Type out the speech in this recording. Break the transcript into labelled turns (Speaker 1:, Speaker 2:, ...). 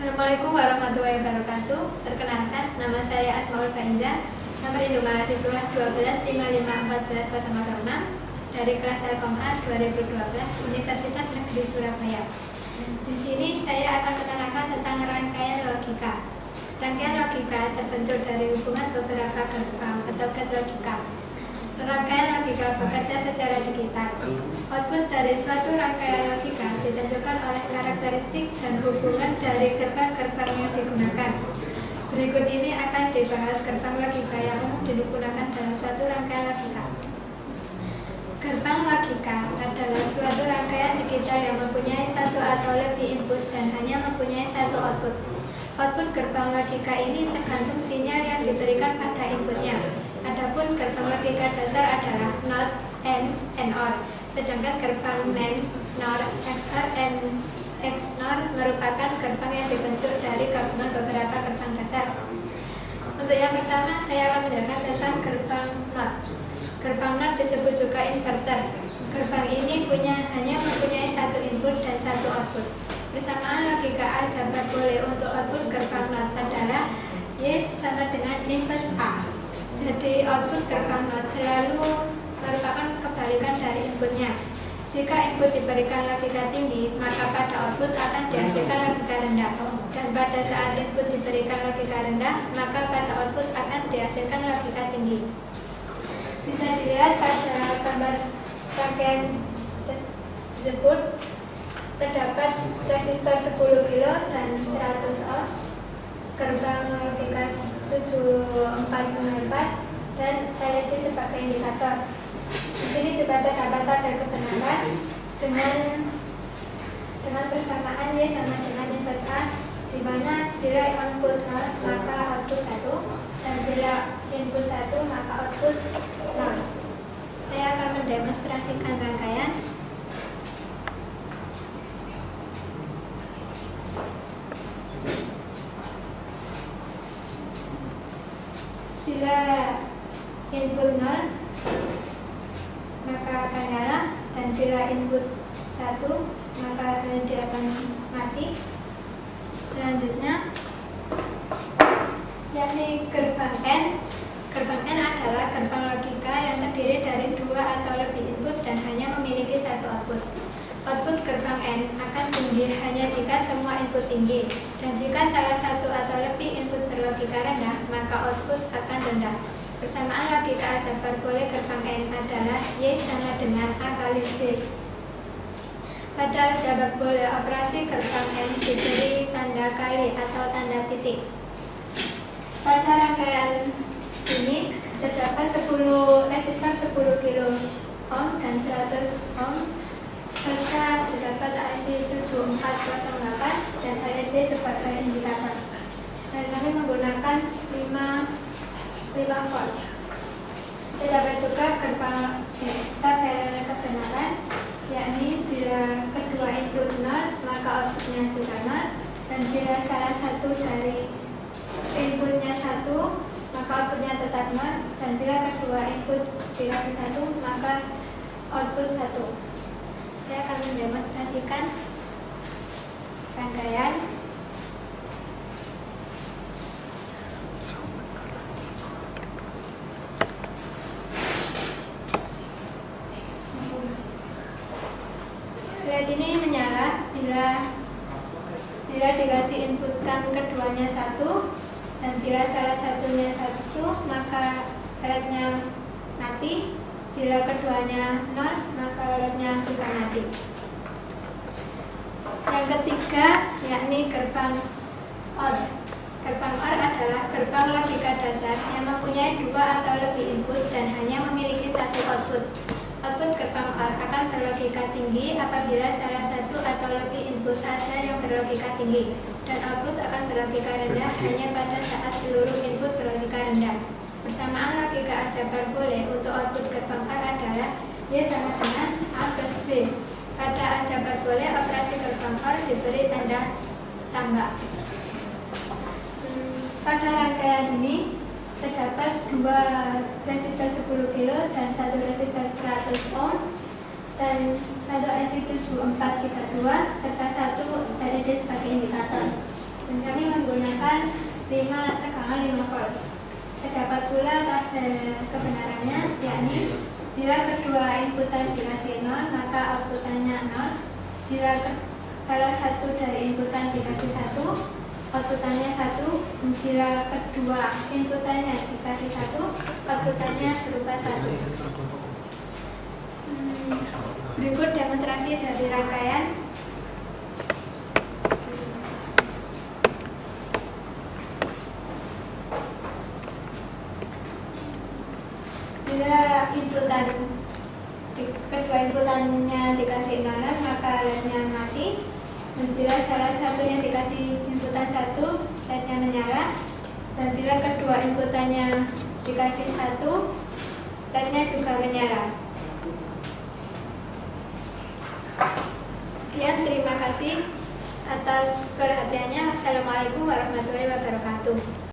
Speaker 1: Assalamualaikum warahmatullahi wabarakatuh. Perkenalkan, nama saya Asmaul Faiza, nomor induk mahasiswa 1255140006 dari kelas Telkom A 2012 Universitas Negeri Surabaya. Di sini saya akan menerangkan tentang rangkaian logika. Rangkaian logika terbentuk dari hubungan beberapa gerbang atau gate logika. Rangkaian logika bekerja secara digital. Output dari suatu rangkaian logika ditentukan oleh karakteristik dan hubungan dari gerbang-gerbang yang digunakan. Berikut ini akan dibahas gerbang logika yang umum digunakan dalam suatu rangkaian logika. Gerbang logika adalah suatu rangkaian digital yang mempunyai satu atau lebih input dan hanya mempunyai satu output. Output gerbang logika ini tergantung sinyal yang diberikan pada inputnya. Adapun gerbang logika dasar adalah NOT, AND OR. Sedangkan gerbang NAND, NOR, XOR, and XNOR merupakan gerbang yang dibentuk dari gabungan beberapa gerbang dasar. Untuk yang pertama, saya akan menjelaskan tentang gerbang NOT. Gerbang NOT disebut juga inverter. Gerbang ini hanya mempunyai satu input dan satu output. Persamaan logika aljabar boleh untuk output gerbang NOT adalah Y sama dengan inverse A. Jadi output gerbang NOT selalu merupakan kebalikan dari inputnya. Jika input diberikan logika tinggi, maka pada output akan dihasilkan logika rendah. Dan pada saat input diberikan logika rendah, maka pada output akan dihasilkan logika tinggi. Bisa dilihat pada gambar rangkaian tersebut, terdapat resistor 10 kilo dan 100 ohm, gerbang logika 7404 dan LED sebagai indikator. Di sini juga terdapat tabel kebenaran dengan persamaan Y sama dengan inverse A, di mana bila input 0 maka output 1 dan bila input 1 maka output 0. Saya akan mendemonstrasikan rangkaian. Bila input 0 maka akan nyala, dan bila input 1 maka LED akan mati. Selanjutnya yakni gerbang N. Gerbang N adalah gerbang logika yang terdiri dari dua atau lebih input dan hanya memiliki satu output. Output gerbang N akan tinggi hanya jika semua input tinggi, dan jika salah satu atau lebih input berlogika rendah, maka output akan rendah. Persamaan logika aljabar boleh gerbang N adalah Y sama dengan A kali B. Pada aljabar boleh operasi gerbang N diberi tanda kali atau tanda titik. Pada rangkaian ini terdapat 10 resistor 10 kilo ohm dan 100 ohm serta terdapat IC 7408 dan LED sebagai indikator. Dan kami menggunakan 5 volt. Terdapat juga gerbang tabel kebenaran, yakni bila kedua input 0 maka outputnya juga 0, dan bila salah satu dari inputnya 1 maka outputnya tetap 0, dan bila kedua input dikasih 1 maka output 1. Saya akan mendemonstrasikan rangkaian. LED ini menyala bila dikasih inputkan keduanya 1, dan bila salah satunya 1 maka LED-nya mati. Bila keduanya 0 maka LED-nya juga mati. Yang ketiga yakni gerbang OR. Gerbang OR adalah gerbang logika dasar yang mempunyai dua atau lebih input dan hanya memiliki satu output. Output gerbang OR akan berlogika tinggi apabila salah satu atau lebih input ada yang berlogika tinggi, dan output akan berlogika rendah hanya pada saat seluruh input berlogika rendah. Persamaan logika aljabar boleh untuk output gerbang OR adalah Y sama dengan A plus B. Pada aljabar boleh operasi gerbang OR diberi tanda tambah. Pada rangkaian ini terdapat dua resistor 10 kilo dan satu resistor 100 ohm dan satu IC 7432 serta satu LED sebagai indikator. Dan kami menggunakan 5 tegangan 5 volt. Terdapat pula kebenarannya, yakni bila kedua inputan dikasih 0, maka outputannya 0. Bila salah satu dari inputan dikasih 1, outputannya 1. Bila kedua inputannya dikasih 1, outputannya berupa 1. Berikut demonstrasi dari rangkaian. Bila kedua inputannya dikasih 0, maka lednya mati. Dan bila salah satunya dikasih inputan 1, lednya menyala. Dan bila kedua inputannya dikasih 1, lednya juga menyala. Sekian, terima kasih atas perhatiannya. Assalamualaikum warahmatullahi wabarakatuh.